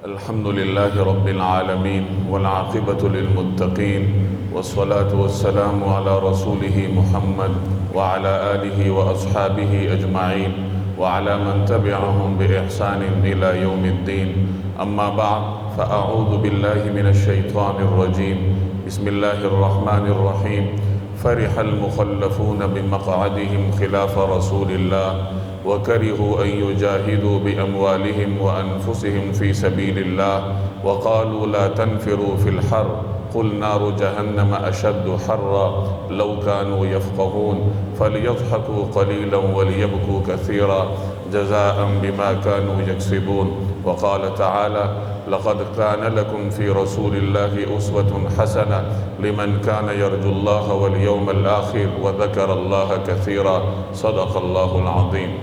الحمد لله رب العالمين والعاقبة للمتقين والصلاة والسلام على رسوله محمد وعلى آله وأصحابه أجمعين وعلى من تبعهم بإحسان إلى يوم الدين. أما بعد فأعوذ بالله من الشيطان الرجيم. بسم الله الرحمن الرحيم. فرح المخلفون بمقعدهم خلاف رسول الله وكرهوا أن يجاهدوا بأموالهم وأنفسهم في سبيل الله وقالوا لا تنفروا في الحر قل نار جهنم أشد حرا لو كانوا يفقهون فليضحكوا قليلا وليبكوا كثيرا جزاء بما كانوا يكسبون. وقال تعالى لقد كان لكم في رسول الله أسوة حسنة لمن كان يرجو الله واليوم الآخر وذكر الله كثيرا صدق الله العظيم.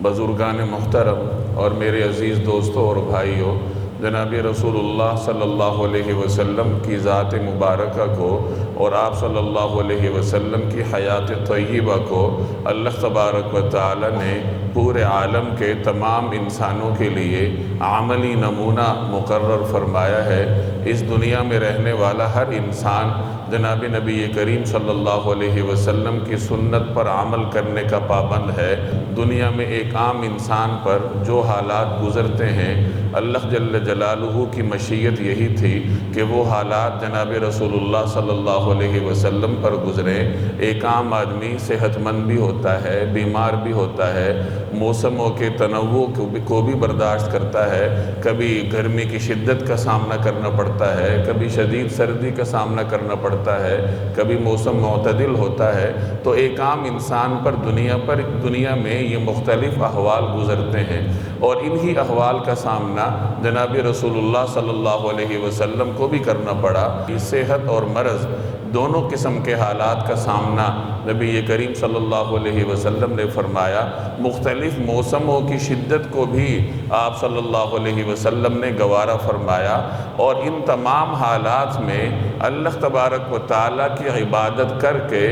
بزرگان محترم اور میرے عزیز دوستوں اور بھائیوں، جناب رسول اللہ صلی اللہ علیہ وسلم کی ذات مبارکہ کو اور آپ صلی اللہ علیہ وسلم کی حیات طیبہ کو اللہ تبارک و تعالی نے پورے عالم کے تمام انسانوں کے لیے عملی نمونہ مقرر فرمایا ہے. اس دنیا میں رہنے والا ہر انسان جناب نبی کریم صلی اللہ علیہ وسلم کی سنت پر عمل کرنے کا پابند ہے. دنیا میں ایک عام انسان پر جو حالات گزرتے ہیں، اللہ جل جلالہ کی مشیت یہی تھی کہ وہ حالات جناب رسول اللہ صلی اللہ علیہ وسلم پر گزریں. ایک عام آدمی صحت مند بھی ہوتا ہے، بیمار بھی ہوتا ہے، موسموں کے تنوع کو بھی برداشت کرتا ہے. کبھی گرمی کی شدت کا سامنا کرنا پڑتا ہے، کبھی شدید سردی کا سامنا کرنا پڑتا ہے، کبھی موسم معتدل ہوتا ہے. تو ایک عام انسان پر دنیا میں یہ مختلف احوال گزرتے ہیں، اور انہی احوال کا سامنا جناب رسول اللہ صلی اللہ علیہ وسلم کو بھی کرنا پڑا. صحت اور مرض دونوں قسم کے حالات کا سامنا نبی کریم صلی اللہ علیہ وسلم نے فرمایا. مختلف موسموں کی شدت کو بھی آپ صلی اللہ علیہ وسلم نے گوارا فرمایا، اور ان تمام حالات میں اللہ تبارک و تعالیٰ کی عبادت کر کے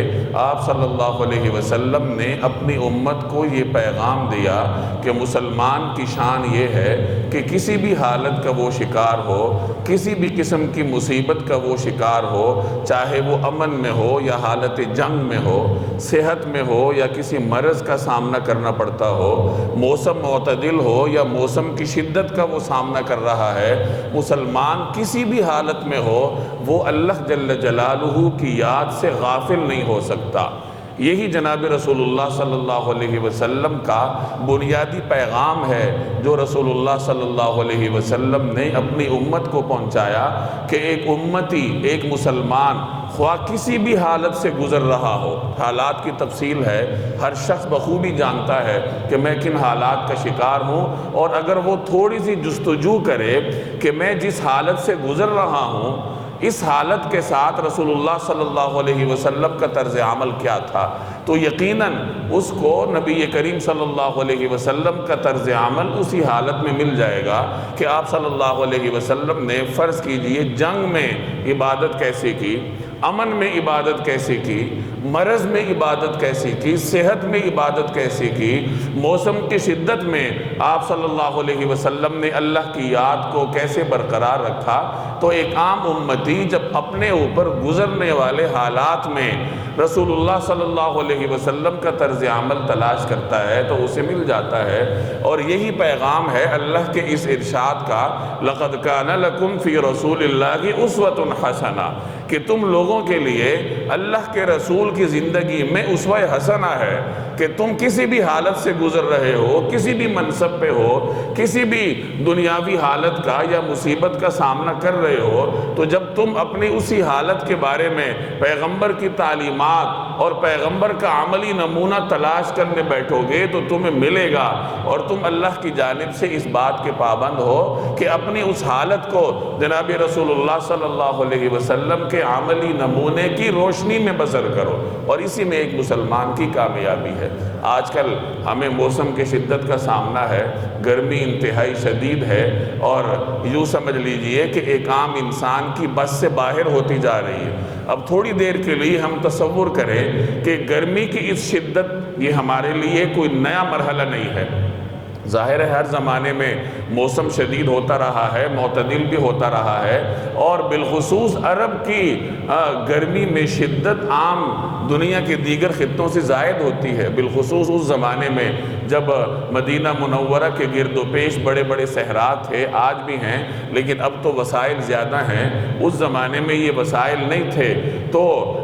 آپ صلی اللہ علیہ وسلم نے اپنی امت کو یہ پیغام دیا کہ مسلمان کی شان یہ ہے کہ کسی بھی حالت کا وہ شکار ہو، کسی بھی قسم کی مصیبت کا وہ شکار ہو، چاہے وہ امن میں ہو یا حالت جنگ میں ہو، صحت میں ہو یا کسی مرض کا سامنا کرنا پڑتا ہو، موسم معتدل ہو یا موسم کی شدت کا وہ سامنا کر رہا ہے، مسلمان کسی بھی حالت میں ہو وہ اللہ جل جلالہ کی یاد سے غافل نہیں ہو سکتا. یہی جناب رسول اللہ صلی اللہ علیہ وسلم کا بنیادی پیغام ہے جو رسول اللہ صلی اللہ علیہ وسلم نے اپنی امت کو پہنچایا کہ ایک امتی، ایک مسلمان خواہ کسی بھی حالت سے گزر رہا ہو. حالات کی تفصیل ہے، ہر شخص بخوبی جانتا ہے کہ میں کن حالات کا شکار ہوں، اور اگر وہ تھوڑی سی جستجو کرے کہ میں جس حالت سے گزر رہا ہوں اس حالت کے ساتھ رسول اللہ صلی اللہ علیہ وسلم کا طرز عمل کیا تھا، تو یقیناً اس کو نبی کریم صلی اللہ علیہ وسلم کا طرز عمل اسی حالت میں مل جائے گا کہ آپ صلی اللہ علیہ وسلم نے فرض کیجئے جنگ میں عبادت کیسے کی، امن میں عبادت کیسے کی، مرض میں عبادت کیسے کی، صحت میں عبادت کیسے کی، موسم کی شدت میں آپ صلی اللہ علیہ وسلم نے اللہ کی یاد کو کیسے برقرار رکھا. تو ایک عام امتی جب اپنے اوپر گزرنے والے حالات میں رسول اللہ صلی اللہ علیہ وسلم کا طرز عمل تلاش کرتا ہے تو اسے مل جاتا ہے. اور یہی پیغام ہے اللہ کے اس ارشاد کا لَقَدْ كَانَ لَكُمْ فِي رَسُولِ اللَّهِ أُسْوَةٌ حَسَنَةٌ، کہ تم لوگوں کے لیے اللہ کے رسول کی زندگی میں اسوہ حسنہ ہے کہ تم کسی بھی حالت سے گزر رہے ہو، کسی بھی منصب پہ ہو، کسی بھی دنیاوی حالت کا یا مصیبت کا سامنا کر رہے ہو، تو جب تم اپنی اسی حالت کے بارے میں پیغمبر کی تعلیمات اور پیغمبر کا عملی نمونہ تلاش کرنے بیٹھو گے تو تمہیں ملے گا، اور تم اللہ کی جانب سے اس بات کے پابند ہو کہ اپنی اس حالت کو جناب رسول اللہ صلی اللہ علیہ وسلم کے عملی نمونے کی روشنی میں بسر کرو. اور اسی میں ایک مسلمان کی کامیابی ہے. آج کل ہمیں موسم کی شدت کا سامنا ہے، گرمی انتہائی شدید ہے، اور یوں سمجھ لیجئے کہ ایک عام انسان کی بس سے باہر ہوتی جا رہی ہے. اب تھوڑی دیر کے لیے ہم تصور کریں کہ گرمی کی اس شدت یہ ہمارے لیے کوئی نیا مرحلہ نہیں ہے. ظاہر ہے ہر زمانے میں موسم شدید ہوتا رہا ہے، معتدل بھی ہوتا رہا ہے، اور بالخصوص عرب کی گرمی میں شدت عام دنیا کے دیگر خطوں سے زائد ہوتی ہے، بالخصوص اس زمانے میں جب مدینہ منورہ کے گرد و پیش بڑے بڑے صحرات تھے، آج بھی ہیں لیکن اب تو وسائل زیادہ ہیں، اس زمانے میں یہ وسائل نہیں تھے، تو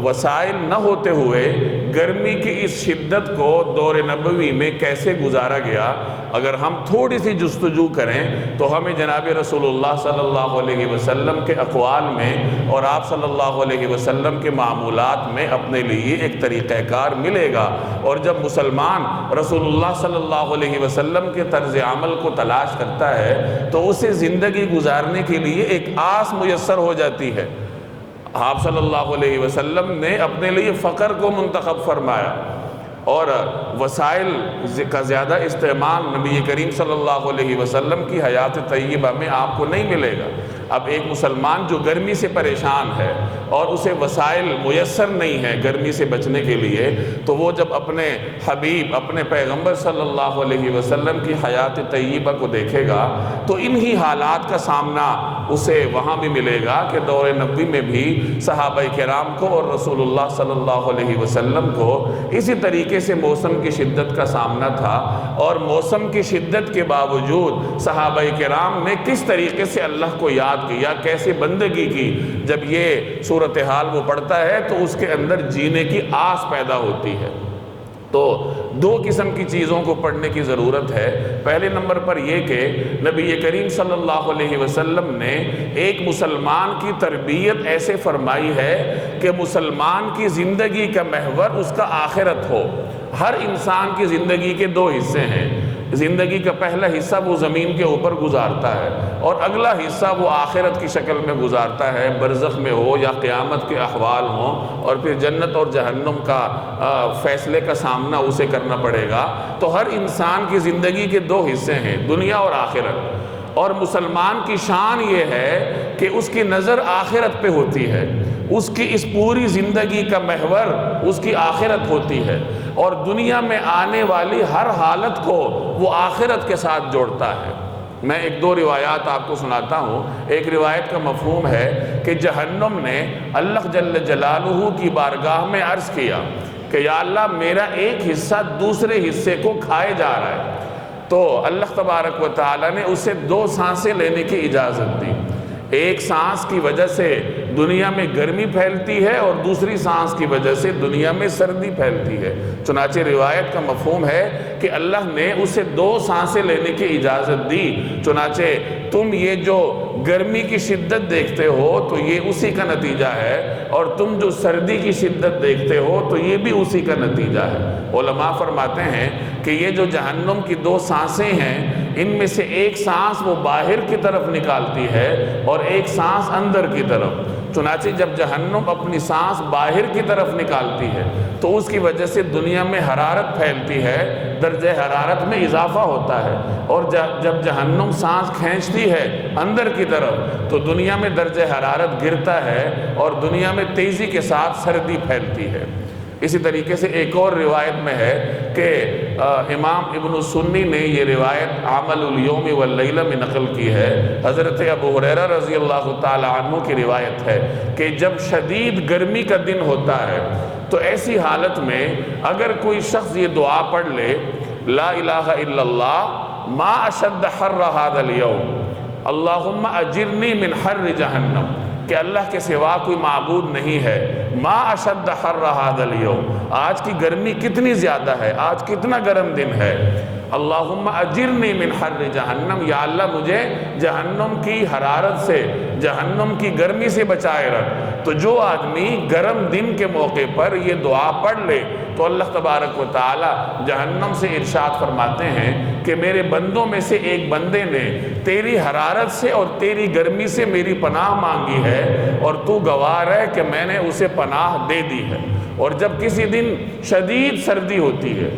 وسائل نہ ہوتے ہوئے گرمی کی اس شدت کو دور نبوی میں کیسے گزارا گیا، اگر ہم تھوڑی سی جستجو کریں تو ہمیں جناب رسول اللہ صلی اللہ علیہ وسلم کے اقوال میں اور آپ صلی اللہ علیہ وسلم کے معمولات میں اپنے لیے ایک طریقہ کار ملے گا۔ اور جب مسلمان رسول اللہ صلی اللہ علیہ وسلم کے طرز عمل کو تلاش کرتا ہے تو اسے زندگی گزارنے کے لیے ایک آس میسر ہو جاتی ہے۔ آپ صلی اللہ علیہ وسلم نے اپنے لیے فقر کو منتخب فرمایا، اور وسائل کا زیادہ استعمال نبی کریم صلی اللہ علیہ وسلم کی حیات طیبہ میں آپ کو نہیں ملے گا۔ اب ایک مسلمان جو گرمی سے پریشان ہے اور اسے وسائل میسر نہیں ہے گرمی سے بچنے کے لیے، تو وہ جب اپنے حبیب اپنے پیغمبر صلی اللہ علیہ وسلم کی حیات طیبہ کو دیکھے گا تو انہی حالات کا سامنا اسے وہاں بھی ملے گا کہ دور نبوی میں بھی صحابہ کرام کو اور رسول اللہ صلی اللہ علیہ وسلم کو اسی طریقے سے موسم کی شدت کا سامنا تھا، اور موسم کی شدت کے باوجود صحابہ کرام نے کس طریقے سے اللہ کو یاد کیا، کیسے بندگی کی۔ جب یہ صورتحال وہ پڑھتا ہے تو اس کے اندر جینے کی آس پیدا ہوتی ہے۔ تو دو قسم کی چیزوں کو پڑھنے کی ضرورت ہے۔ پہلے نمبر پر یہ کہ نبی کریم صلی اللہ علیہ وسلم نے ایک مسلمان کی تربیت ایسے فرمائی ہے کہ مسلمان کی زندگی کا محور اس کا آخرت ہو۔ ہر انسان کی زندگی کے دو حصے ہیں، زندگی کا پہلا حصہ وہ زمین کے اوپر گزارتا ہے اور اگلا حصہ وہ آخرت کی شکل میں گزارتا ہے، برزخ میں ہو یا قیامت کے احوال ہوں، اور پھر جنت اور جہنم کا فیصلے کا سامنا اسے کرنا پڑے گا۔ تو ہر انسان کی زندگی کے دو حصے ہیں، دنیا اور آخرت، اور مسلمان کی شان یہ ہے کہ اس کی نظر آخرت پہ ہوتی ہے، اس کی اس پوری زندگی کا محور اس کی آخرت ہوتی ہے، اور دنیا میں آنے والی ہر حالت کو وہ آخرت کے ساتھ جوڑتا ہے۔ میں ایک دو روایات آپ کو سناتا ہوں۔ ایک روایت کا مفہوم ہے کہ جہنم نے اللہ جل جلالہ کی بارگاہ میں عرض کیا کہ یا اللہ میرا ایک حصہ دوسرے حصے کو کھائے جا رہا ہے، تو اللہ تبارک و تعالی نے اسے دو سانسیں لینے کی اجازت دی۔ ایک سانس کی وجہ سے دنیا میں گرمی پھیلتی ہے اور دوسری سانس کی وجہ سے دنیا میں سردی پھیلتی ہے۔ چنانچہ روایت کا مفہوم ہے کہ اللہ نے اسے دو سانسیں لینے کی اجازت دی۔ چنانچہ تم یہ جو گرمی کی شدت دیکھتے ہو تو یہ اسی کا نتیجہ ہے، اور تم جو سردی کی شدت دیکھتے ہو تو یہ بھی اسی کا نتیجہ ہے۔ علماء فرماتے ہیں کہ یہ جو جہنم کی دو سانسیں ہیں، ان میں سے ایک سانس وہ باہر کی طرف نکالتی ہے اور ایک سانس اندر کی طرف۔ چنانچہ جب جہنم اپنی سانس باہر کی طرف نکالتی ہے تو اس کی وجہ سے دنیا میں حرارت پھیلتی ہے، درجہ حرارت میں اضافہ ہوتا ہے، اور جب جہنم سانس کھینچتی ہے اندر کی طرف تو دنیا میں درجہ حرارت گرتا ہے اور دنیا میں تیزی کے ساتھ سردی پھیلتی ہے۔ اسی طریقے سے ایک اور روایت میں ہے کہ امام ابن السنی نے یہ روایت عمل الیوم واللیلہ میں نقل کی ہے۔ حضرت ابو ہریرہ رضی اللہ تعالی عنہ کی روایت ہے کہ جب شدید گرمی کا دن ہوتا ہے تو ایسی حالت میں اگر کوئی شخص یہ دعا پڑھ لے، لا الہ الا اللہ ما اشد حر ھذا اليوم اللہم اجرنی من حر جہنم، کہ اللہ کے سوا کوئی معبود نہیں ہے، ما اشد حر ھذا اليوم، آج کی گرمی کتنی زیادہ ہے، آج کتنا گرم دن ہے، اللہم اجرنی من حر جہنم، یا اللہ مجھے جہنم کی حرارت سے، جہنم کی گرمی سے بچائے رکھ۔ تو جو آدمی گرم دن کے موقع پر یہ دعا پڑھ لے تو اللہ تبارک و تعالی جہنم سے ارشاد فرماتے ہیں کہ میرے بندوں میں سے ایک بندے نے تیری حرارت سے اور تیری گرمی سے میری پناہ مانگی ہے، اور تو گواہ ہے کہ میں نے اسے پناہ دے دی ہے۔ اور جب کسی دن شدید سردی ہوتی ہے،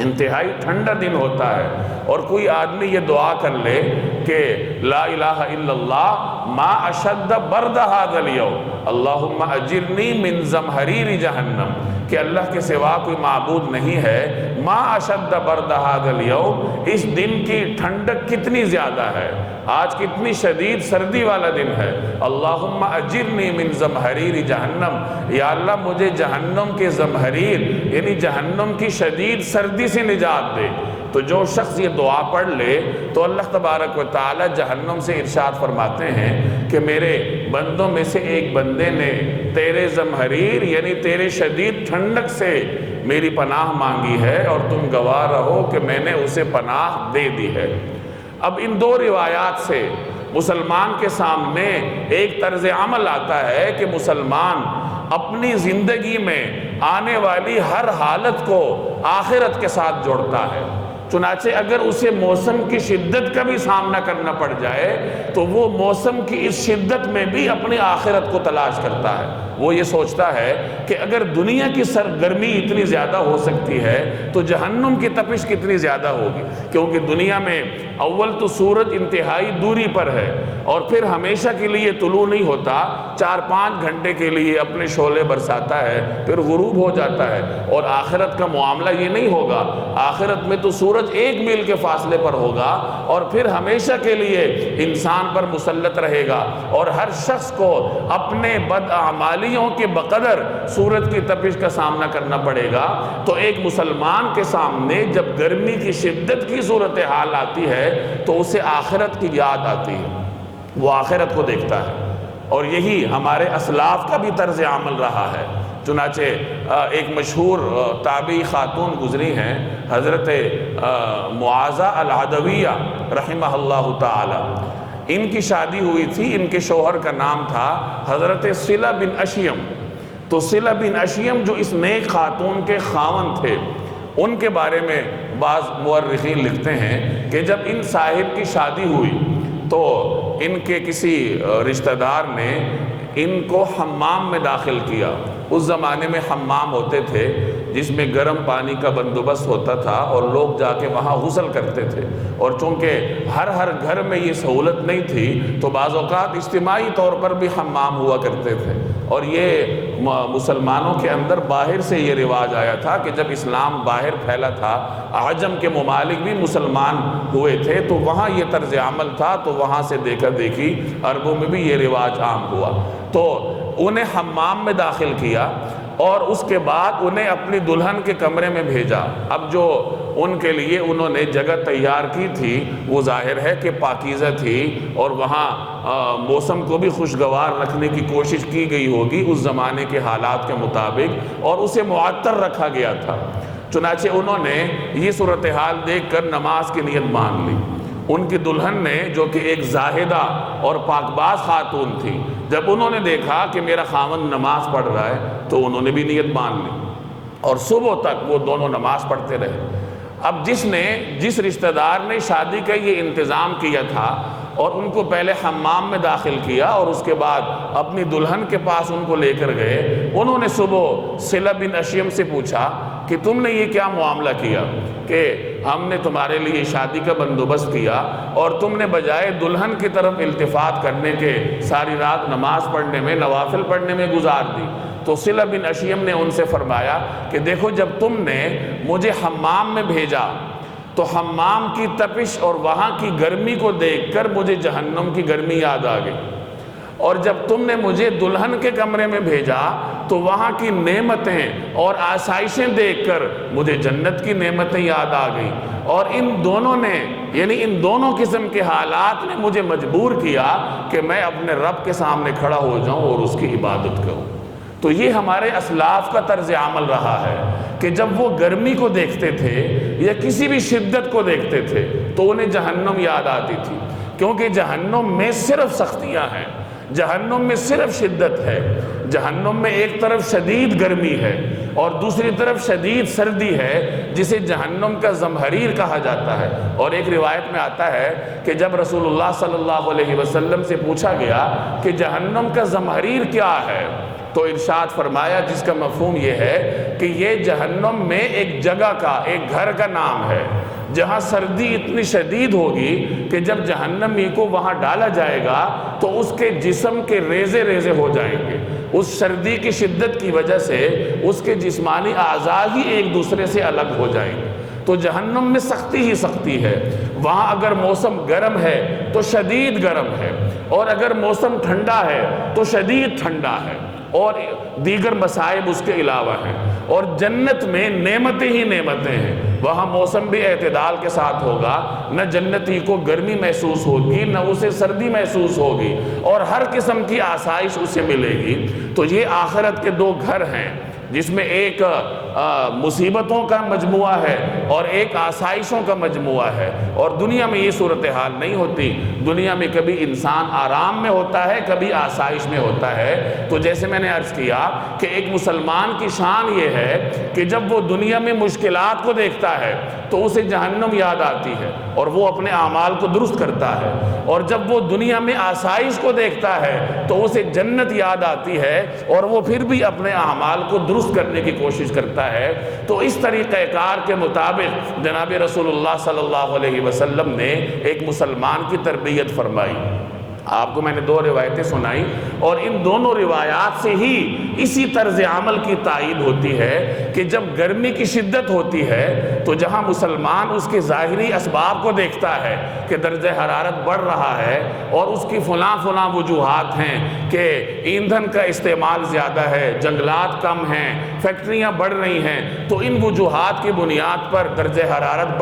انتہائی ٹھنڈا دن ہوتا ہے، اور کوئی آدمی یہ دعا کر لے کہ لا الہ الا اللہ ما اشد برد ھذا اليوم اللہم اجرنی من زمہریر جہنم، کہ اللہ کے سوا کوئی معبود نہیں ہے، ما اشد برد ھذا اليوم، اس دن کی ٹھنڈک کتنی زیادہ ہے، آج کتنی شدید سردی والا دن ہے، اللہم اجرنی من زمہریر جہنم، یا اللہ مجھے جہنم کے زمہریر یعنی جہنم کی شدید سردی سے نجات دے۔ تو جو شخص یہ دعا پڑھ لے تو اللہ تبارک و تعالی جہنم سے ارشاد فرماتے ہیں کہ میرے بندوں میں سے ایک بندے نے تیرے زمہریر یعنی تیرے شدید ٹھنڈک سے میری پناہ مانگی ہے اور تم گواہ رہو کہ میں نے اسے پناہ دے دی ہے۔ اب ان دو روایات سے مسلمان کے سامنے ایک طرز عمل آتا ہے کہ مسلمان اپنی زندگی میں آنے والی ہر حالت کو آخرت کے ساتھ جوڑتا ہے۔ چنانچہ اگر اسے موسم کی شدت کا بھی سامنا کرنا پڑ جائے تو وہ موسم کی اس شدت میں بھی اپنی آخرت کو تلاش کرتا ہے۔ وہ یہ سوچتا ہے کہ اگر دنیا کی سرگرمی اتنی زیادہ ہو سکتی ہے تو جہنم کی تپش کتنی زیادہ ہوگی، کیونکہ دنیا میں اول تو سورج انتہائی دوری پر ہے اور پھر ہمیشہ کے لیے طلوع نہیں ہوتا، 4-5 گھنٹے کے لیے اپنے شعلے برساتا ہے پھر غروب ہو جاتا ہے۔ اور آخرت کا معاملہ یہ نہیں ہوگا، آخرت میں تو سورج 1 میل کے فاصلے پر ہوگا اور پھر ہمیشہ کے لیے انسان پر مسلط رہے گا، اور ہر شخص کو اپنے بدعمالیوں کے بقدر سورج کی تپش کا سامنا کرنا پڑے گا۔ تو ایک مسلمان کے سامنے جب گرمی کی شدت کی صورتحال آتی ہے تو اسے آخرت کی یاد آتی ہے، وہ آخرت کو دیکھتا ہے، اور یہی ہمارے اسلاف کا بھی طرز عمل رہا ہے۔ چنانچہ ایک مشہور تابعی خاتون گزری ہیں، حضرت معاذہ العدویہ رحمہ اللہ تعالی۔ ان کی شادی ہوئی تھی، ان کے شوہر کا نام تھا حضرت صلہ بن اشیم۔ تو صلہ بن اشیم جو اس نیک خاتون کے خاوند تھے، ان کے بارے میں بعض مورخین لکھتے ہیں کہ جب ان صاحب کی شادی ہوئی تو ان کے کسی رشتہ دار نے ان کو حمام میں داخل کیا۔ اس زمانے میں حمام ہوتے تھے جس میں گرم پانی کا بندوبست ہوتا تھا اور لوگ جا کے وہاں غسل کرتے تھے، اور چونکہ ہر گھر میں یہ سہولت نہیں تھی تو بعض اوقات اجتماعی طور پر بھی حمام ہوا کرتے تھے۔ اور یہ مسلمانوں کے اندر باہر سے یہ رواج آیا تھا کہ جب اسلام باہر پھیلا تھا، عجم کے ممالک بھی مسلمان ہوئے تھے تو وہاں یہ طرز عمل تھا، تو وہاں سے دیکھا دیکھی عربوں میں بھی یہ رواج عام ہوا۔ تو انہیں حمام میں داخل کیا اور اس کے بعد انہیں اپنی دلہن کے کمرے میں بھیجا۔ اب جو ان کے لیے انہوں نے جگہ تیار کی تھی وہ ظاہر ہے کہ پاکیزہ تھی، اور وہاں موسم کو بھی خوشگوار رکھنے کی کوشش کی گئی ہوگی اس زمانے کے حالات کے مطابق، اور اسے معطر رکھا گیا تھا۔ چنانچہ انہوں نے یہ صورتحال دیکھ کر نماز کی نیت مان لی۔ ان کی دلہن نے، جو کہ ایک زاہدہ اور پاک باز خاتون تھی، جب انہوں نے دیکھا کہ میرا خاوند نماز پڑھ رہا ہے تو انہوں نے بھی نیت مان لی، اور صبح تک وہ دونوں نماز پڑھتے رہے۔ اب جس رشتہ دار نے شادی کا یہ انتظام کیا تھا اور ان کو پہلے حمام میں داخل کیا اور اس کے بعد اپنی دلہن کے پاس ان کو لے کر گئے، انہوں نے صبح صلہ بن اشیم سے پوچھا کہ تم نے یہ کیا معاملہ کیا کہ ہم نے تمہارے لیے شادی کا بندوبست کیا اور تم نے بجائے دلہن کی طرف التفات کرنے کے ساری رات نماز پڑھنے میں، نوافل پڑھنے میں گزار دی۔ تو صلہ بن اشیم نے ان سے فرمایا کہ دیکھو، جب تم نے مجھے حمام میں بھیجا تو حمام کی تپش اور وہاں کی گرمی کو دیکھ کر مجھے جہنم کی گرمی یاد آ گئی، اور جب تم نے مجھے دلہن کے کمرے میں بھیجا تو وہاں کی نعمتیں اور آسائشیں دیکھ کر مجھے جنت کی نعمتیں یاد آ گئیں، اور ان دونوں نے، یعنی ان دونوں قسم کے حالات نے مجھے مجبور کیا کہ میں اپنے رب کے سامنے کھڑا ہو جاؤں اور اس کی عبادت کروں۔ تو یہ ہمارے اسلاف کا طرز عمل رہا ہے کہ جب وہ گرمی کو دیکھتے تھے یا کسی بھی شدت کو دیکھتے تھے تو انہیں جہنم یاد آتی تھی، کیونکہ جہنم میں صرف سختیاں ہیں، جہنم میں صرف شدت ہے۔ جہنم میں ایک طرف شدید گرمی ہے اور دوسری طرف شدید سردی ہے، جسے جہنم کا زمہریر کہا جاتا ہے۔ اور ایک روایت میں آتا ہے کہ جب رسول اللہ صلی اللہ علیہ وسلم سے پوچھا گیا کہ جہنم کا زمہریر کیا ہے تو ارشاد فرمایا، جس کا مفہوم یہ ہے کہ یہ جہنم میں ایک جگہ کا، ایک گھر کا نام ہے جہاں سردی اتنی شدید ہوگی کہ جب جہنمی کو وہاں ڈالا جائے گا تو اس کے جسم کے ریزے ریزے ہو جائیں گے، اس سردی کی شدت کی وجہ سے اس کے جسمانی اعضاء ہی ایک دوسرے سے الگ ہو جائیں گے۔ تو جہنم میں سختی ہی سختی ہے۔ وہاں اگر موسم گرم ہے تو شدید گرم ہے، اور اگر موسم ٹھنڈا ہے تو شدید ٹھنڈا ہے، اور دیگر مصائب اس کے علاوہ ہیں۔ اور جنت میں نعمتیں ہی نعمتیں ہیں، وہاں موسم بھی اعتدال کے ساتھ ہوگا، نہ جنتی کو گرمی محسوس ہوگی نہ اسے سردی محسوس ہوگی، اور ہر قسم کی آسائش اسے ملے گی۔ تو یہ آخرت کے دو گھر ہیں، جس میں ایک مصیبتوں کا مجموعہ ہے اور ایک آسائشوں کا مجموعہ ہے، اور دنیا میں یہ صورتحال نہیں ہوتی۔ دنیا میں کبھی انسان آرام میں ہوتا ہے، کبھی آسائش میں ہوتا ہے۔ تو جیسے میں نے عرض کیا کہ ایک مسلمان کی شان یہ ہے کہ جب وہ دنیا میں مشکلات کو دیکھتا ہے تو اسے جہنم یاد آتی ہے اور وہ اپنے اعمال کو درست کرتا ہے، اور جب وہ دنیا میں آسائش کو دیکھتا ہے تو اسے جنت یاد آتی ہے اور وہ پھر بھی اپنے اعمال کو درست کرنے کی کوشش کرتا ہے۔ تو اس طریقہ کار کے مطابق جناب رسول اللہ صلی اللہ علیہ وسلم نے ایک مسلمان کی تربیت فرمائی۔ آپ کو میں نے دو روایتیں سنائی، اور ان دونوں روایات سے ہی اسی طرز عمل کی تائید ہوتی ہے کہ جب گرمی کی شدت ہوتی ہے تو جہاں مسلمان اس کے ظاہری اسباب کو دیکھتا ہے کہ درجہ حرارت بڑھ رہا ہے اور اس کی فلاں وجوہات ہیں کہ ایندھن کا استعمال زیادہ ہے، جنگلات کم ہیں، فیکٹریاں بڑھ رہی ہیں، تو ان وجوہات کی بنیاد پر درجہ حرارت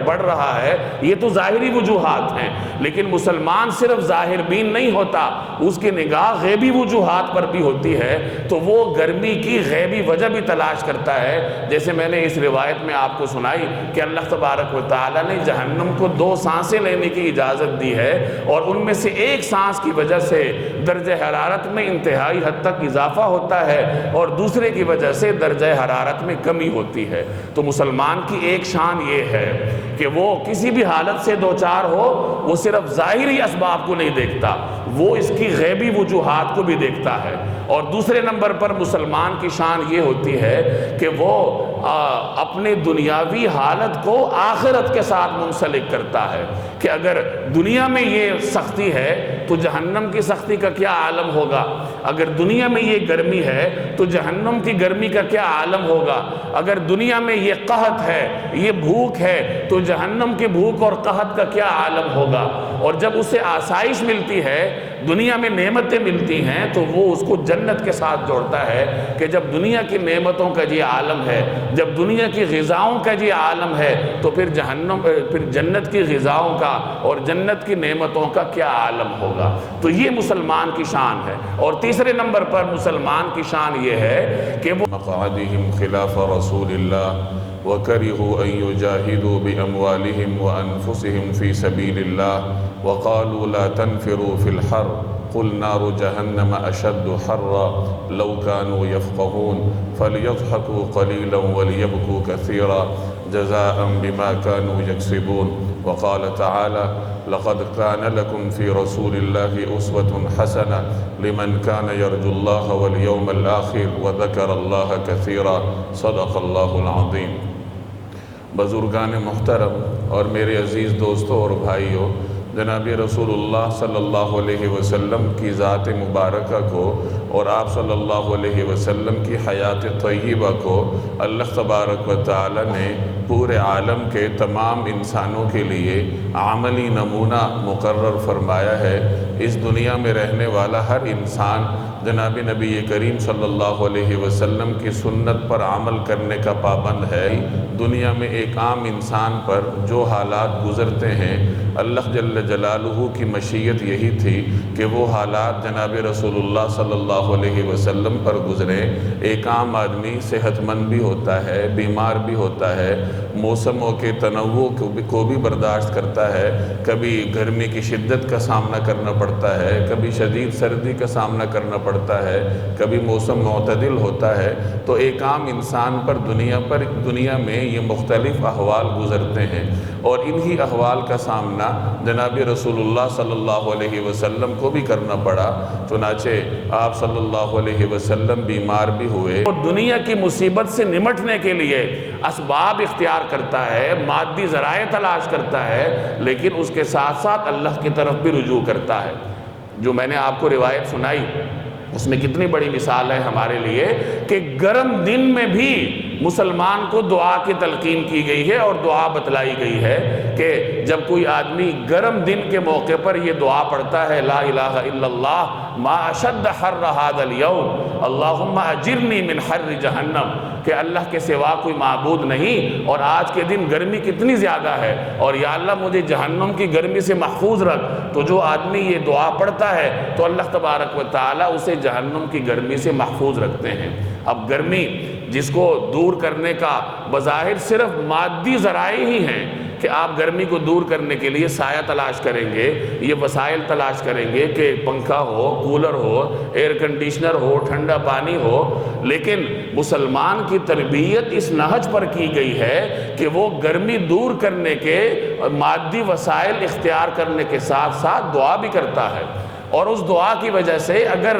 بڑھ رہا ہے، یہ تو ظاہری وجوہات ہیں۔ لیکن مسلمان صرف ظاہر بین نہیں ہوتا، اس کی نگاہ غیبی وجوہات پر بھی ہوتی ہے، تو وہ گرمی کی غیبی وجہ بھی تلاش کرتا ہے۔ جیسے میں نے اس روایت میں آپ کو سنائی کہ اللہ تبارک و تعالیٰ نے جہنم کو 2 سانسیں لینے کی اجازت دی ہے، اور ان میں سے ایک سانس کی وجہ سے درجہ حرارت میں انتہائی حد تک اضافہ ہوتا ہے، اور دوسرے کی وجہ سے درجہ حرارت میں کمی ہوتی ہے۔ تو مسلمان کی ایک شان یہ ہے کہ وہ کسی بھی حالت سے دوچار ہو، وہ صرف ظاہری اسباب کو نہیں دیکھتا، وہ اس کی غیبی وجوہات کو بھی دیکھتا ہے۔ اور دوسرے نمبر پر مسلمان کی شان یہ ہوتی ہے کہ وہ اپنے دنیاوی حالت کو آخرت کے ساتھ منسلک کرتا ہے کہ اگر دنیا میں یہ سختی ہے تو جہنم کی سختی کا کیا عالم ہوگا، اگر دنیا میں یہ گرمی ہے تو جہنم کی گرمی کا کیا عالم ہوگا، اگر دنیا میں یہ قحط ہے، یہ بھوک ہے، تو جہنم کی بھوک اور قحط کا کیا عالم ہوگا۔ اور جب اسے آسائش ملتی ہے، دنیا میں نعمتیں ملتی ہیں، تو وہ اس کو جنت کے ساتھ جوڑتا ہے کہ جب دنیا کی نعمتوں کا یہ عالم ہے، جب دنیا کی غذاؤں کا یہ عالم ہے، تو پھر جنت کی غذاؤں کا اور جنت کی نعمتوں کا کیا عالم ہوگا۔ تو یہ مسلمان کی شان ہے۔ اور تیسرے نمبر پر مسلمان کی شان یہ ہے کہ وہ مقعدهم خلاف رسول الله وكرهوا أن يجاهدوا بأموالهم وأنفسهم في سبيل الله وقالوا لا تنفروا في الحر قل نار جهنم أشد حرا لو كانوا يفقهون فليضحكوا قليلا وليبكوا كثيرا جزاء بما كانوا يكسبون وقال تعالى لقد كان لكم في رسول الله أسوة حسنة لمن كان يرجو الله واليوم الآخر وذكر الله كثيرا صدق الله العظيم۔ بزرگان محترم اور میرے عزیز دوستوں اور بھائیوں، جناب رسول اللہ صلی اللہ علیہ وسلم کی ذات مبارکہ کو اور آپ صلی اللہ علیہ وسلم کی حیات طیبہ کو اللہ تبارک و تعالی نے پورے عالم کے تمام انسانوں کے لیے عملی نمونہ مقرر فرمایا ہے۔ اس دنیا میں رہنے والا ہر انسان جناب نبی کریم صلی اللہ علیہ وسلم کی سنت پر عمل کرنے کا پابند ہے۔ دنیا میں ایک عام انسان پر جو حالات گزرتے ہیں، اللہ جل جلالہ کی مشیت یہی تھی کہ وہ حالات جناب رسول اللہ صلی اللہ علیہ وسلم پر گزرے۔ ایک عام آدمی صحت مند بھی ہوتا ہے، بیمار بھی ہوتا ہے، موسموں کے تنوع کو بھی برداشت کرتا ہے، کبھی گرمی کی شدت کا سامنا کرنا پڑتا ہے، کبھی شدید سردی کا سامنا کرنا پڑتا پڑتا ہے، کبھی موسم معتدل ہوتا ہے، تو ایک عام انسان پر دنیا میں یہ مختلف احوال گزرتے ہیں، اور انہی احوال کا سامنا جناب رسول اللہ صلی اللہ علیہ وسلم کو بھی کرنا پڑا۔ چنانچہ آپ صلی اللہ علیہ وسلم بیمار بھی ہوئے، اور دنیا کی مصیبت سے نمٹنے کے لیے اسباب اختیار کرتا ہے، مادی ذرائع تلاش کرتا ہے، لیکن اس کے ساتھ ساتھ اللہ کی طرف بھی رجوع کرتا ہے۔ جو میں نے آپ کو روایت سنائی اس میں کتنی بڑی مثال ہے ہمارے لیے کہ گرم دن میں بھی مسلمان کو دعا کی تلقین کی گئی ہے، اور دعا بتلائی گئی ہے کہ جب کوئی آدمی گرم دن کے موقع پر یہ دعا پڑھتا ہے، لا الہ الا اللہ ما اشد حر ھذا اليوم اللہم اجرنی من حر جہنم، کہ اللہ کے سوا کوئی معبود نہیں، اور آج کے دن گرمی کتنی زیادہ ہے، اور یا اللہ مجھے جہنم کی گرمی سے محفوظ رکھ۔ تو جو آدمی یہ دعا پڑھتا ہے تو اللہ تبارک و تعالیٰ اسے جہنم کی گرمی سے محفوظ رکھتے ہیں۔ اب گرمی جس کو دور کرنے کا بظاہر صرف مادی ذرائع ہی ہیں کہ آپ گرمی کو دور کرنے کے لیے سایہ تلاش کریں گے، یہ وسائل تلاش کریں گے کہ پنکھا ہو، کولر ہو، ایئر کنڈیشنر ہو، ٹھنڈا پانی ہو، لیکن مسلمان کی تربیت اس نہج پر کی گئی ہے کہ وہ گرمی دور کرنے کے مادی وسائل اختیار کرنے کے ساتھ ساتھ دعا بھی کرتا ہے، اور اس دعا کی وجہ سے اگر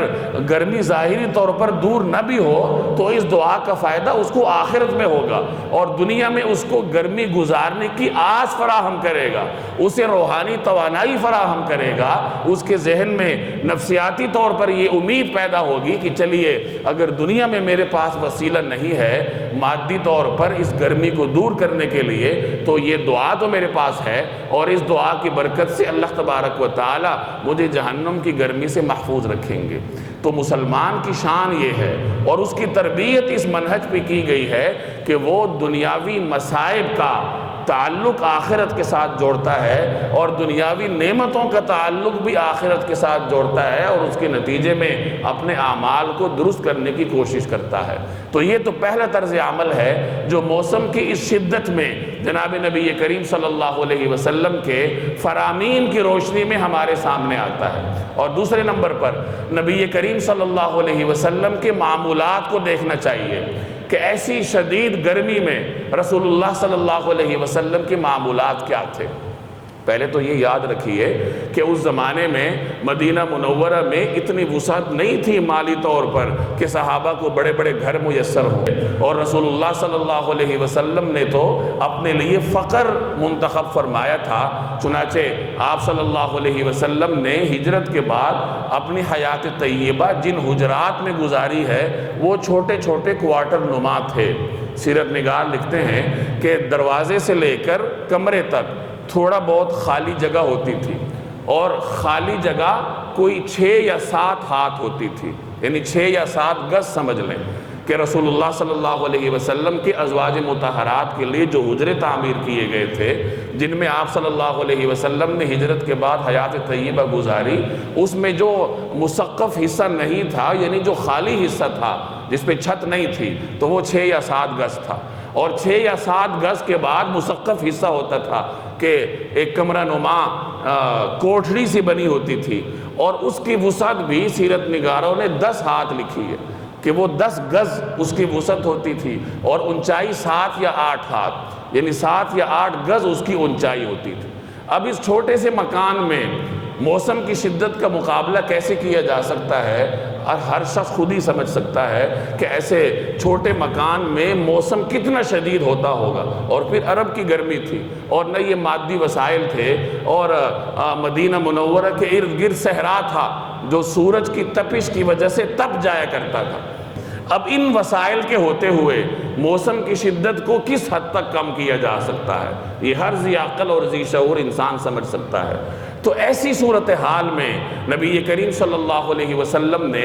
گرمی ظاہری طور پر دور نہ بھی ہو تو اس دعا کا فائدہ اس کو آخرت میں ہوگا، اور دنیا میں اس کو گرمی گزارنے کی آس فراہم کرے گا، اسے روحانی توانائی فراہم کرے گا، اس کے ذہن میں نفسیاتی طور پر یہ امید پیدا ہوگی کہ چلیے اگر دنیا میں میرے پاس وسیلہ نہیں ہے مادی طور پر اس گرمی کو دور کرنے کے لیے، تو یہ دعا تو میرے پاس ہے، اور اس دعا کی برکت سے اللہ تبارک و تعالی مجھے جہنم کی گرمی سے محفوظ رکھیں گے۔ تو مسلمان کی شان یہ ہے، اور اس کی تربیت اس منہج پہ کی گئی ہے کہ وہ دنیاوی مصائب کا تعلق آخرت کے ساتھ جوڑتا ہے، اور دنیاوی نعمتوں کا تعلق بھی آخرت کے ساتھ جوڑتا ہے، اور اس کے نتیجے میں اپنے اعمال کو درست کرنے کی کوشش کرتا ہے۔ تو یہ تو پہلا طرز عمل ہے جو موسم کی اس شدت میں جناب نبی کریم صلی اللہ علیہ وسلم کے فرامین کی روشنی میں ہمارے سامنے آتا ہے۔ اور دوسرے نمبر پر نبی کریم صلی اللہ علیہ وسلم کے معمولات کو دیکھنا چاہیے کہ ایسی شدید گرمی میں رسول اللہ صلی اللہ علیہ وسلم کے معمولات کیا تھے۔ پہلے تو یہ یاد رکھیے کہ اس زمانے میں مدینہ منورہ میں اتنی وسعت نہیں تھی مالی طور پر کہ صحابہ کو بڑے بڑے گھر میسر ہوں، اور رسول اللہ صلی اللہ علیہ وسلم نے تو اپنے لیے فقر منتخب فرمایا تھا۔ چنانچہ آپ صلی اللہ علیہ وسلم نے ہجرت کے بعد اپنی حیات طیبہ جن حجرات میں گزاری ہے وہ چھوٹے چھوٹے کوارٹر نما تھے۔ سیرت نگار لکھتے ہیں کہ دروازے سے لے کر کمرے تک تھوڑا بہت خالی جگہ ہوتی تھی، اور خالی جگہ کوئی 6 یا 7 ہاتھ ہوتی تھی، یعنی 6 یا 7 گز سمجھ لیں کہ رسول اللہ صلی اللہ علیہ وسلم کے ازواج مطہرات کے لیے جو حجرے تعمیر کیے گئے تھے، جن میں آپ صلی اللہ علیہ وسلم نے ہجرت کے بعد حیات طیبہ گزاری، اس میں جو مسقف حصہ نہیں تھا، یعنی جو خالی حصہ تھا جس پہ چھت نہیں تھی، تو وہ 6 یا 7 گز تھا، اور 6 یا 7 گز کے بعد مسقف حصہ ہوتا تھا کہ ایک کمرہ نما کوٹھڑی سی بنی ہوتی تھی، اور اس کی وسعت بھی سیرت نگاروں نے 10 ہاتھ لکھی ہے کہ وہ 10 گز اس کی وسعت ہوتی تھی، اور اونچائی 7 یا 8 ہاتھ، یعنی 7 یا 8 گز اس کی اونچائی ہوتی تھی۔ اب اس چھوٹے سے مکان میں موسم کی شدت کا مقابلہ کیسے کیا جا سکتا ہے، اور ہر شخص خود ہی سمجھ سکتا ہے کہ ایسے چھوٹے مکان میں موسم کتنا شدید ہوتا ہوگا، اور پھر عرب کی گرمی تھی، اور نہ یہ مادی وسائل تھے، اور مدینہ منورہ کے ارد گرد صحرا تھا جو سورج کی تپش کی وجہ سے تپ جایا کرتا تھا۔ اب ان وسائل کے ہوتے ہوئے موسم کی شدت کو کس حد تک کم کیا جا سکتا ہے، یہ ہر ذی عقل اور ذی شعور انسان سمجھ سکتا ہے۔ تو ایسی صورتحال میں نبی کریم صلی اللہ علیہ وسلم نے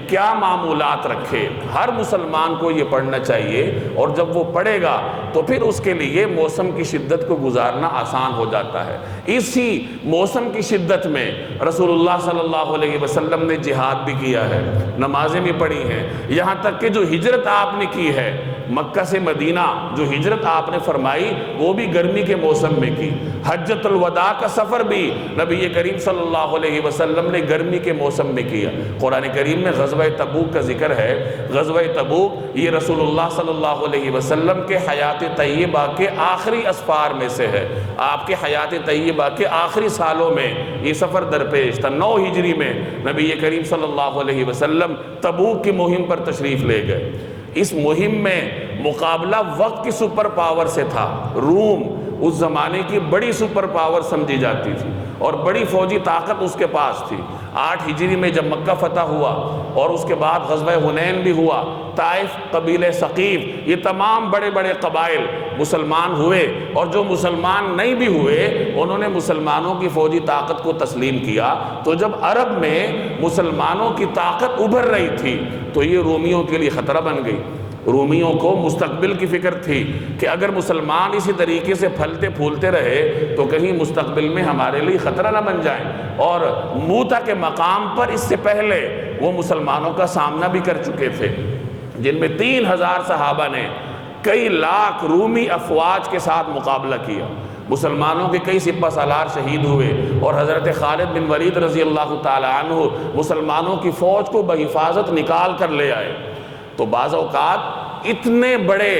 کیا معمولات رکھے، ہر مسلمان کو یہ پڑھنا چاہیے، اور جب وہ پڑھے گا تو پھر اس کے لیے موسم کی شدت کو گزارنا آسان ہو جاتا ہے۔ اسی موسم کی شدت میں رسول اللہ صلی اللہ علیہ وسلم نے جہاد بھی کیا ہے، نمازیں بھی پڑھی ہیں، یہاں تک کہ جو ہجرت آپ نے کی ہے مکہ سے مدینہ، جو ہجرت آپ نے فرمائی وہ بھی گرمی کے موسم میں کی۔ حجۃ الوداع کا سفر بھی نبی نبی کریم صلی اللہ علیہ وسلم نے گرمی کے موسم میں کیا۔ قرآن کریم میں غزوہ تبوک کا ذکر ہے۔ غزوہ تبوک یہ رسول اللہ صلی اللہ علیہ وسلم کے حیات طیبہ کے آخری اسفار میں سے ہے۔ آپ کے حیات طیبہ کے آخری سالوں میں یہ سفر درپیش تھا۔ 9 ہجری میں نبی کریم صلی اللہ علیہ وسلم تبوک کی مہم پر تشریف لے گئے۔ اس مہم میں مقابلہ وقت کی سپر پاور سے تھا۔ روم اس زمانے کی بڑی سپر پاور سمجھی جاتی تھی اور بڑی فوجی طاقت اس کے پاس تھی۔ 8 ہجری میں جب مکہ فتح ہوا اور اس کے بعد غزوہ حنین بھی ہوا، طائف، قبیلہ ثقیف، یہ تمام بڑے بڑے قبائل مسلمان ہوئے، اور جو مسلمان نہیں بھی ہوئے انہوں نے مسلمانوں کی فوجی طاقت کو تسلیم کیا۔ تو جب عرب میں مسلمانوں کی طاقت ابھر رہی تھی تو یہ رومیوں کے لیے خطرہ بن گئی۔ رومیوں کو مستقبل کی فکر تھی کہ اگر مسلمان اسی طریقے سے پھلتے پھولتے رہے تو کہیں مستقبل میں ہمارے لیے خطرہ نہ بن جائیں، اور موتا کے مقام پر اس سے پہلے وہ مسلمانوں کا سامنا بھی کر چکے تھے، جن میں 3000 صحابہ نے کئی لاکھ رومی افواج کے ساتھ مقابلہ کیا۔ مسلمانوں کے کئی سپہ سالار شہید ہوئے، اور حضرت خالد بن ولید رضی اللہ تعالی عنہ مسلمانوں کی فوج کو بحفاظت نکال کر لے آئے۔ تو بعض اوقات اتنے بڑے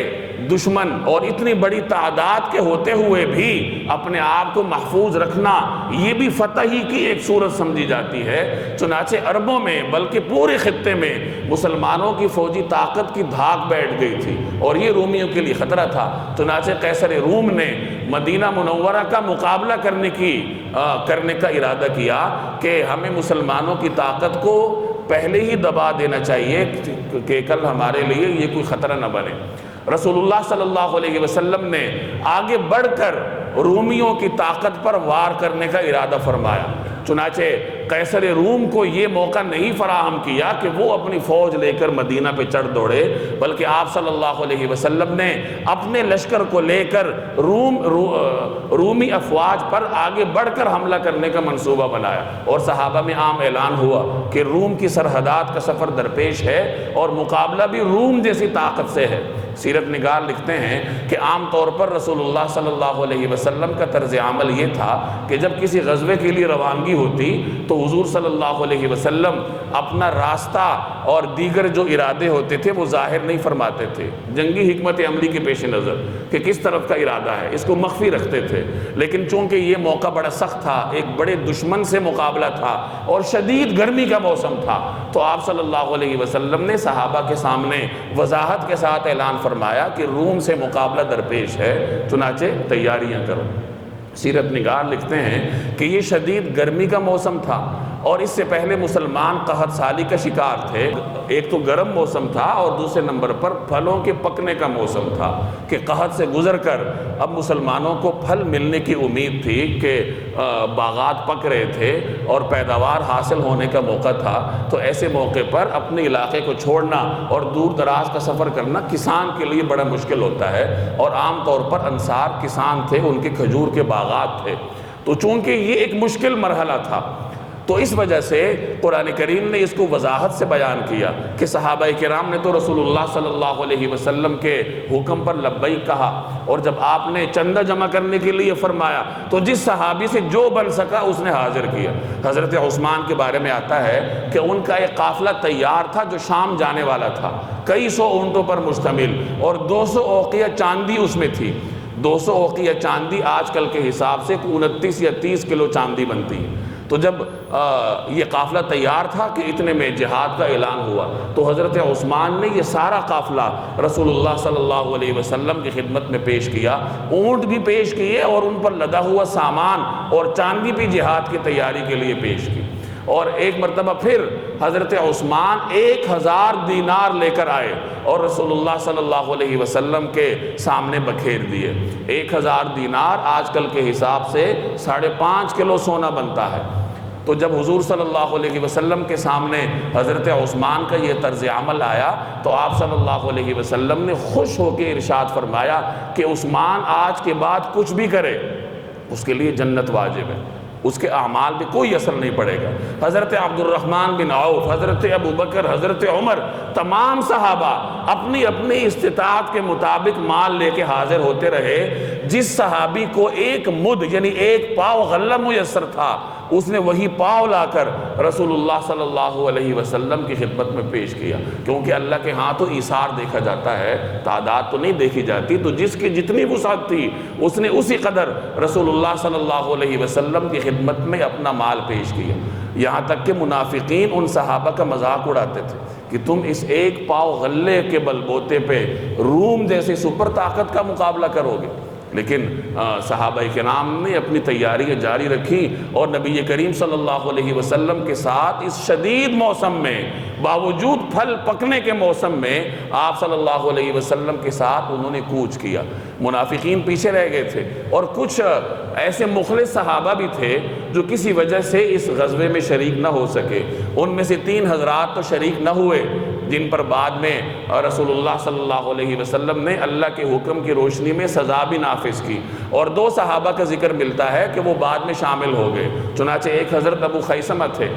دشمن اور اتنی بڑی تعداد کے ہوتے ہوئے بھی اپنے آپ کو محفوظ رکھنا یہ بھی فتحی کی ایک صورت سمجھی جاتی ہے۔ چنانچہ عربوں میں بلکہ پورے خطے میں مسلمانوں کی فوجی طاقت کی دھاک بیٹھ گئی تھی اور یہ رومیوں کے لیے خطرہ تھا۔ چنانچہ قیصر روم نے مدینہ منورہ کا مقابلہ کرنے کا ارادہ کیا کہ ہمیں مسلمانوں کی طاقت کو پہلے ہی دبا دینا چاہیے کہ کل ہمارے لیے یہ کوئی خطرہ نہ بنے۔ رسول اللہ صلی اللہ علیہ وسلم نے آگے بڑھ کر رومیوں کی طاقت پر وار کرنے کا ارادہ فرمایا۔ چنانچہ قیصر روم کو یہ موقع نہیں فراہم کیا کہ وہ اپنی فوج لے کر مدینہ پہ چڑھ دوڑے، بلکہ آپ صلی اللہ علیہ وسلم نے اپنے لشکر کو لے کر رومی افواج پر آگے بڑھ کر حملہ کرنے کا منصوبہ بنایا، اور صحابہ میں عام اعلان ہوا کہ روم کی سرحدات کا سفر درپیش ہے اور مقابلہ بھی روم جیسی طاقت سے ہے۔ سیرت نگار لکھتے ہیں کہ عام طور پر رسول اللہ صلی اللہ علیہ وسلم کا طرز عمل یہ تھا کہ جب کسی غزوے کے لیے روانگی ہوتی تو حضور صلی اللہ علیہ وسلم اپنا راستہ اور دیگر جو ارادے ہوتے تھے وہ ظاہر نہیں فرماتے تھے، جنگی حکمت عملی کے پیش نظر کہ کس طرف کا ارادہ ہے، اس کو مخفی رکھتے تھے۔ لیکن چونکہ یہ موقع بڑا سخت تھا، ایک بڑے دشمن سے مقابلہ تھا اور شدید گرمی کا موسم تھا، تو آپ صلی اللہ علیہ وسلم نے صحابہ کے سامنے وضاحت کے ساتھ اعلان فرمایا کہ روم سے مقابلہ درپیش ہے، چنانچہ تیاریاں کرو۔ سیرت نگار لکھتے ہیں کہ یہ شدید گرمی کا موسم تھا اور اس سے پہلے مسلمان قحط سالی کا شکار تھے۔ ایک تو گرم موسم تھا اور دوسرے نمبر پر پھلوں کے پکنے کا موسم تھا کہ قحط سے گزر کر اب مسلمانوں کو پھل ملنے کی امید تھی کہ باغات پک رہے تھے اور پیداوار حاصل ہونے کا موقع تھا۔ تو ایسے موقع پر اپنے علاقے کو چھوڑنا اور دور دراز کا سفر کرنا کسان کے لیے بڑا مشکل ہوتا ہے، اور عام طور پر انصار کسان تھے، ان کے کھجور کے باغات تھے۔ تو چونکہ یہ ایک مشکل مرحلہ تھا تو اس وجہ سے قرآن کریم نے اس کو وضاحت سے بیان کیا کہ صحابہ کرام نے تو رسول اللہ صلی اللہ علیہ وسلم کے حکم پر لبیک کہا، اور جب آپ نے چندہ جمع کرنے کے لیے فرمایا تو جس صحابی سے جو بن سکا اس نے حاضر کیا۔ حضرت عثمان کے بارے میں آتا ہے کہ ان کا ایک قافلہ تیار تھا جو شام جانے والا تھا، کئی سو اونٹوں پر مشتمل، اور 200 اوقیہ چاندی اس میں تھی۔ 200 اوقیہ چاندی آج کل کے حساب سے 29 یا 30 کلو چاندی بنتی ہے۔ تو جب یہ قافلہ تیار تھا کہ اتنے میں جہاد کا اعلان ہوا تو حضرت عثمان نے یہ سارا قافلہ رسول اللہ صلی اللہ علیہ وسلم کی خدمت میں پیش کیا، اونٹ بھی پیش کیے اور ان پر لدا ہوا سامان اور چاندی بھی جہاد کی تیاری کے لیے پیش کی۔ اور ایک مرتبہ پھر حضرت عثمان 1000 دینار لے کر آئے اور رسول اللہ صلی اللہ علیہ وسلم کے سامنے بکھیر دیے۔ 1000 دینار آج کل کے حساب سے 5.5 کلو سونا بنتا ہے۔ تو جب حضور صلی اللہ علیہ وسلم کے سامنے حضرت عثمان کا یہ طرز عمل آیا تو آپ صلی اللہ علیہ وسلم نے خوش ہو کے ارشاد فرمایا کہ عثمان آج کے بعد کچھ بھی کرے اس کے لیے جنت واجب ہے، اس کے اعمال پہ کوئی اثر نہیں پڑے گا۔ حضرت عبد الرحمن بن عوف، حضرت ابو بکر، حضرت عمر، تمام صحابہ اپنی اپنی استطاعت کے مطابق مال لے کے حاضر ہوتے رہے۔ جس صحابی کو ایک مد یعنی ایک پاؤ غلہ میسر تھا اس نے وہی پاؤ لا کر رسول اللہ صلی اللہ علیہ وسلم کی خدمت میں پیش کیا، کیونکہ اللہ کے ہاں تو ایثار دیکھا جاتا ہے، تعداد تو نہیں دیکھی جاتی، تو جس کی جتنی وسعت تھی اس نے اسی قدر رسول اللہ صلی اللہ علیہ وسلم کی خدمت میں اپنا مال پیش کیا۔ یہاں تک کہ منافقین ان صحابہ کا مذاق اڑاتے تھے کہ تم اس ایک پاؤ غلے کے بل بوتے پہ روم جیسی سپر طاقت کا مقابلہ کرو گے، لیکن صحابہ کرام نے اپنی تیاریاں جاری رکھی اور نبی کریم صلی اللہ علیہ وسلم کے ساتھ اس شدید موسم میں، باوجود پھل پکنے کے موسم میں، آپ صلی اللہ علیہ وسلم کے ساتھ انہوں نے کوچ کیا۔ منافقین پیچھے رہ گئے تھے اور کچھ ایسے مخلص صحابہ بھی تھے جو کسی وجہ سے اس غزوے میں شریک نہ ہو سکے۔ ان میں سے 3 حضرات تو شریک نہ ہوئے، جن پر بعد میں رسول اللہ صلی اللہ علیہ وسلم نے اللہ کے حکم کی روشنی میں سزا بھی نافذ کی، اور 2 صحابہ کا ذکر ملتا ہے کہ وہ بعد میں شامل ہو گئے۔ چنانچہ ایک حضرت ابو خیثمہ تھے،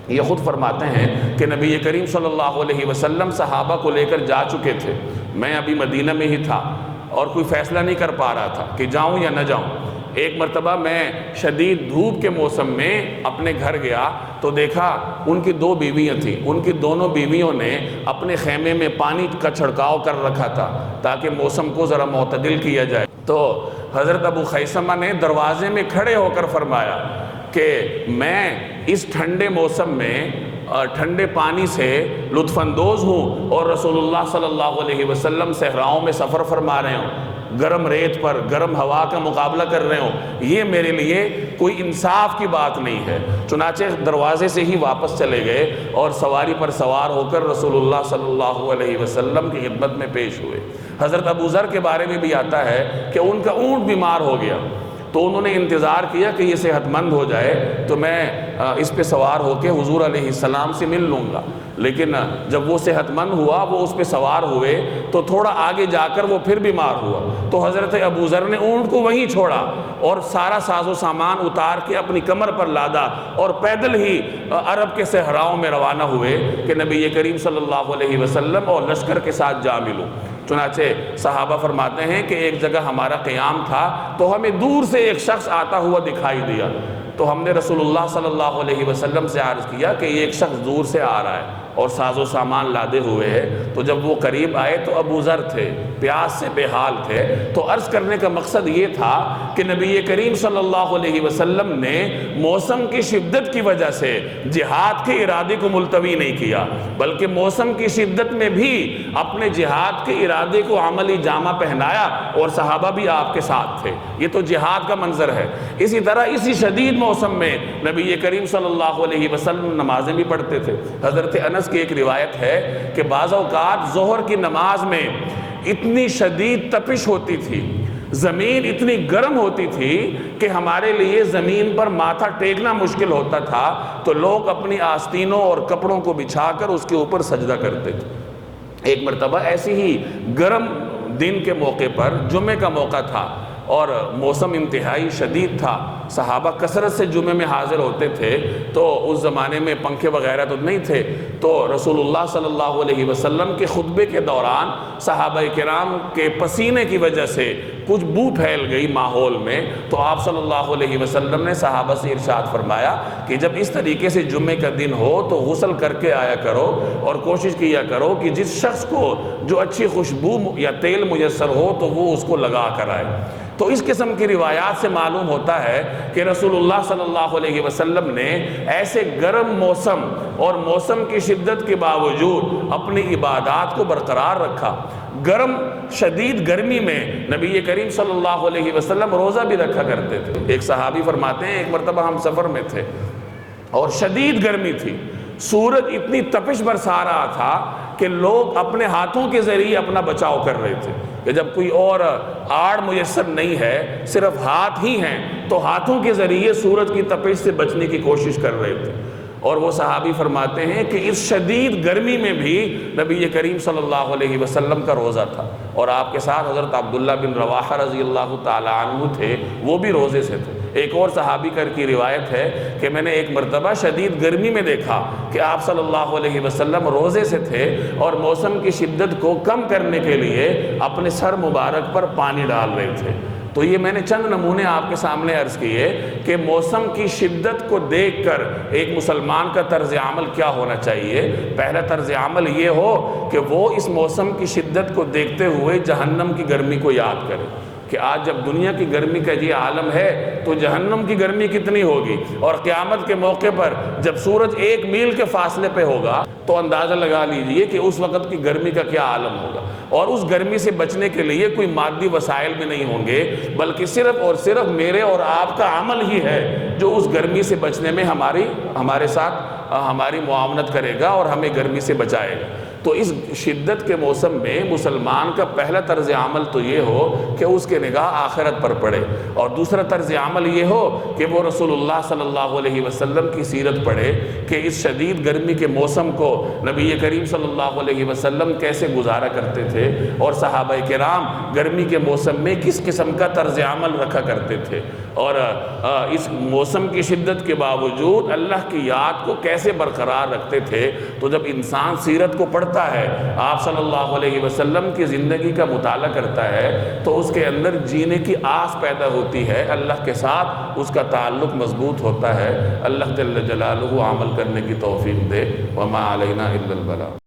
یہ خود فرماتے ہیں کہ نبی کریم صلی اللہ علیہ وسلم صحابہ کو لے کر جا چکے تھے، میں ابھی مدینہ میں ہی تھا اور کوئی فیصلہ نہیں کر پا رہا تھا کہ جاؤں یا نہ جاؤں۔ ایک مرتبہ میں شدید دھوپ کے موسم میں اپنے گھر گیا تو دیکھا ان کی 2 بیویاں تھیں، ان کی دونوں بیویوں نے اپنے خیمے میں پانی کا چھڑکاؤ کر رکھا تھا تاکہ موسم کو ذرا معتدل کیا جائے۔ تو حضرت ابو خیثمہ نے دروازے میں کھڑے ہو کر فرمایا کہ میں اس ٹھنڈے موسم میں ٹھنڈے پانی سے لطف اندوز ہوں اور رسول اللہ صلی اللہ علیہ وسلم صحراؤں میں سفر فرما رہے ہوں، گرم ریت پر گرم ہوا کا مقابلہ کر رہے ہوں، یہ میرے لیے کوئی انصاف کی بات نہیں ہے۔ چنانچہ دروازے سے ہی واپس چلے گئے اور سواری پر سوار ہو کر رسول اللہ صلی اللہ علیہ وسلم کی خدمت میں پیش ہوئے۔ حضرت ابو ذر کے بارے میں بھی آتا ہے کہ ان کا اونٹ بیمار ہو گیا، تو انہوں نے انتظار کیا کہ یہ صحت مند ہو جائے تو میں اس پہ سوار ہو کے حضور علیہ السلام سے مل لوں گا، لیکن جب وہ صحت مند ہوا، وہ اس پہ سوار ہوئے تو تھوڑا آگے جا کر وہ پھر بیمار ہوا، تو حضرت ابو ذر نے اونٹ کو وہیں چھوڑا اور سارا ساز و سامان اتار کے اپنی کمر پر لادا اور پیدل ہی عرب کے صحراؤں میں روانہ ہوئے کہ نبی کریم صلی اللہ علیہ وسلم اور لشکر کے ساتھ جا ملوں۔ چنانچہ صحابہ فرماتے ہیں کہ ایک جگہ ہمارا قیام تھا تو ہمیں دور سے ایک شخص آتا ہوا دکھائی دیا، تو ہم نے رسول اللہ صلی اللہ علیہ وسلم سے عرض کیا کہ یہ ایک شخص دور سے آ رہا ہے اور ساز و سامان لادے ہوئے ہے۔ تو جب وہ قریب آئے تو ابو ذر تھے، پیاس سے بے حال تھے، تو عرض کرنے کا مقصد یہ تھا کہ نبی کریم صلی اللہ علیہ وسلم نے موسم کی شدت کی وجہ سے جہاد کے ارادے کو ملتوی نہیں کیا، بلکہ موسم کی شدت میں بھی اپنے جہاد کے ارادے کو عملی جامہ پہنایا اور صحابہ بھی آپ کے ساتھ تھے۔ یہ تو جہاد کا منظر ہے۔ اسی طرح اسی شدید موسم میں نبی کریم صلی اللہ علیہ وسلم نمازیں بھی پڑھتے تھے۔ حضرت انس کی ایک روایت ہے کہ بعض اوقات ظہر کی نماز میں اتنی شدید تپش ہوتی تھی، زمین اتنی گرم ہوتی تھی کہ ہمارے لیے زمین پر ماتھا ٹیکنا مشکل ہوتا تھا، تو لوگ اپنی آستینوں اور کپڑوں کو بچھا کر اس کے اوپر سجدہ کرتے تھے۔ ایک مرتبہ ایسی ہی گرم دن کے موقع پر جمعے کا موقع تھا اور موسم انتہائی شدید تھا، صحابہ کثرت سے جمعے میں حاضر ہوتے تھے، تو اس زمانے میں پنکھے وغیرہ تو نہیں تھے، تو رسول اللہ صلی اللہ علیہ وسلم کے خطبے کے دوران صحابہ کرام کے پسینے کی وجہ سے کچھ بو پھیل گئی ماحول میں، تو آپ صلی اللہ علیہ وسلم نے صحابہ سے ارشاد فرمایا کہ جب اس طریقے سے جمعے کا دن ہو تو غسل کر کے آیا کرو اور کوشش کیا کرو کہ جس شخص کو جو اچھی خوشبو یا تیل میسر ہو تو وہ اس کو لگا کر آئے۔ تو اس قسم کی روایات سے معلوم ہوتا ہے کہ رسول اللہ صلی اللہ علیہ وسلم نے ایسے گرم موسم اور موسم کی شدت کے باوجود اپنی عبادات کو برقرار رکھا۔ گرم شدید گرمی میں نبی کریم صلی اللہ علیہ وسلم روزہ بھی رکھا کرتے تھے۔ ایک صحابی فرماتے ہیں ایک مرتبہ ہم سفر میں تھے اور شدید گرمی تھی، سورج اتنی تپش برسا رہا تھا کہ لوگ اپنے ہاتھوں کے ذریعے اپنا بچاؤ کر رہے تھے کہ جب کوئی اور آڑ میسر نہیں ہے، صرف ہاتھ ہی ہیں، تو ہاتھوں کے ذریعے سورج کی تپش سے بچنے کی کوشش کر رہے تھے۔ اور وہ صحابی فرماتے ہیں کہ اس شدید گرمی میں بھی نبی کریم صلی اللہ علیہ وسلم کا روزہ تھا، اور آپ کے ساتھ حضرت عبداللہ بن رواحہ رضی اللہ تعالیٰ عنہ تھے، وہ بھی روزے سے تھے۔ ایک اور صحابی کی روایت ہے کہ میں نے ایک مرتبہ شدید گرمی میں دیکھا کہ آپ صلی اللہ علیہ وسلم روزے سے تھے اور موسم کی شدت کو کم کرنے کے لیے اپنے سر مبارک پر پانی ڈال رہے تھے۔ تو یہ میں نے چند نمونے آپ کے سامنے عرض کیے کہ موسم کی شدت کو دیکھ کر ایک مسلمان کا طرز عمل کیا ہونا چاہیے۔ پہلا طرز عمل یہ ہو کہ وہ اس موسم کی شدت کو دیکھتے ہوئے جہنم کی گرمی کو یاد کرے کہ آج جب دنیا کی گرمی کا یہ عالم ہے تو جہنم کی گرمی کتنی ہوگی، اور قیامت کے موقع پر جب سورج 1 میل کے فاصلے پہ ہوگا تو اندازہ لگا لیجئے کہ اس وقت کی گرمی کا کیا عالم ہوگا۔ اور اس گرمی سے بچنے کے لیے کوئی مادی وسائل بھی نہیں ہوں گے، بلکہ صرف اور صرف میرے اور آپ کا عمل ہی ہے جو اس گرمی سے بچنے میں ہمارے ساتھ ہماری معاونت کرے گا اور ہمیں گرمی سے بچائے گا۔ تو اس شدت کے موسم میں مسلمان کا پہلا طرز عمل تو یہ ہو کہ اس کے نگاہ آخرت پر پڑے، اور دوسرا طرز عمل یہ ہو کہ وہ رسول اللہ صلی اللہ علیہ وسلم کی سیرت پڑھے کہ اس شدید گرمی کے موسم کو نبی کریم صلی اللہ علیہ وسلم کیسے گزارا کرتے تھے، اور صحابہ کرام گرمی کے موسم میں کس قسم کا طرز عمل رکھا کرتے تھے، اور اس موسم کی شدت کے باوجود اللہ کی یاد کو کیسے برقرار رکھتے تھے۔ تو جب انسان سیرت کو پڑھتا ہے، آپ صلی اللہ علیہ وسلم کی زندگی کا مطالعہ کرتا ہے، تو اس کے اندر جینے کی آس پیدا ہوتی ہے، اللہ کے ساتھ اس کا تعلق مضبوط ہوتا ہے۔ اللہ جل جلالہ عمل کرنے کی توفیق دے۔ وما علینا الا البلاغ۔